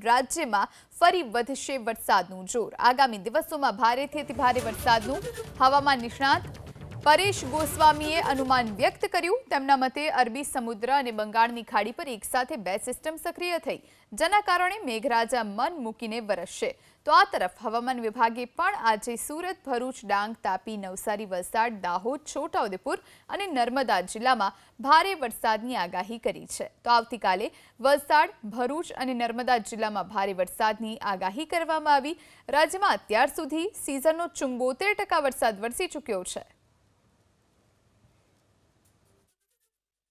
રાજ્યમાં ફરી વધશે વરસાદનું જોર। આગામી દિવસોમાં ભારેથી અતિભારે વરસાદનું હવામાન નિષ્ણાત પરેશ ગોસ્વામીએ અનુમાન વ્યક્ત કર્યું। તેમના મતે અરબી સમુદ્ર અને બંગાળની ખાડી પર એકસાથે બે સિસ્ટમ સક્રિય થઈ, જેના કારણે મેઘરાજા મન મૂકીને વરસશે। તો આ તરફ હવામાન વિભાગે પણ આજે સુરત, ભરૂચ, ડાંગ, તાપી, નવસારી, વલસાડ, દાહોદ, છોટાઉદેપુર અને નર્મદા જિલ્લામાં ભારે વરસાદની આગાહી કરી છે। તો આવતીકાલે વલસાડ, ભરૂચ અને નર્મદા જિલ્લામાં ભારે વરસાદની આગાહી કરવામાં આવી। રાજ્યમાં અત્યાર સુધી સિઝનનો 74% વરસાદ વરસી ચૂક્યો છે।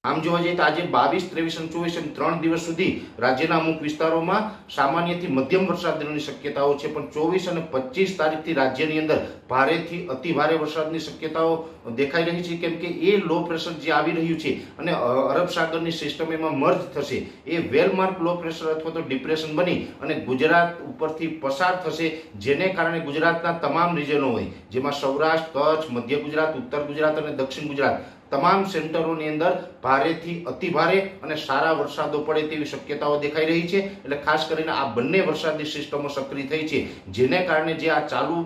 આમ જોવા જઈએ તો આજે 22, 23 અને 24 એમ 3 દિવસ સુધી રાજ્યના અમુક વિસ્તારોમાં સામાન્યથી મધ્યમ વરસાદની શક્યતાઓ છે, પણ 24 અને 25 તારીખથી રાજ્યની અંદર ભારેથી અતિ ભારે વરસાદની શક્યતાઓ દેખાઈ રહી છે, કેમ કે એ લો પ્રેશર જે આવી રહ્યું છે અને અરબ સાગરની સિસ્ટમ એમાં મર્જ થશે, એ વેલમાર્ક લો પ્રેશર અથવા તો ડિપ્રેશન બની અને ગુજરાત ઉપરથી પસાર થશે, જેને કારણે ગુજરાતના તમામ રિજનો હોય, જેમાં સૌરાષ્ટ્ર, કચ્છ, મધ્ય ગુજરાત, ઉત્તર ગુજરાત અને દક્ષિણ ગુજરાત તમામ સેન્ટરોની અંદર ભારેથી અતિ ભારે અને સારા વરસાદો પડે તેવી શક્યતાઓ દેખાઈ રહી છે। એટલે ખાસ કરીને આ બંને વરસાદની સિસ્ટમો સક્રિય થઈ છે, જેને કારણે જે આ ચાલુ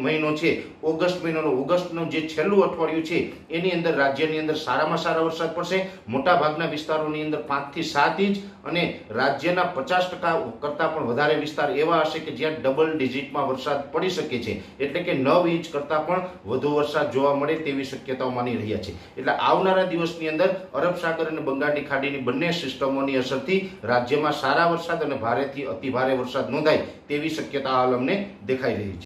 મહિનો છે, ઓગસ્ટનું જે છેલ્લું અઠવાડિયું છે, એની અંદર રાજ્યની અંદર સારામાં સારા વરસાદ પડશે। મોટા ભાગના વિસ્તારોની અંદર 5 થી 7 ઇંચ અને રાજ્યના 50% કરતાં પણ વધારે વિસ્તાર એવા હશે કે જ્યાં ડબલ ડિજિટમાં વરસાદ પડી શકે છે, એટલે કે 9 ઇંચ કરતાં પણ વધુ વરસાદ જોવા મળે તેવી શક્યતાઓ માની રહ્યા છે। એટલે આવનારા દિવસની અંદર અરબ સાગર અને બંગાળની ખાડીની બંને સિસ્ટમોની અસરથી રાજ્યમાં સારા વરસાદ અને ભારેથી અતિ ભારે વરસાદ નોંધાય તેવી શક્યતા હાલ અમને દેખાઈ રહી છે।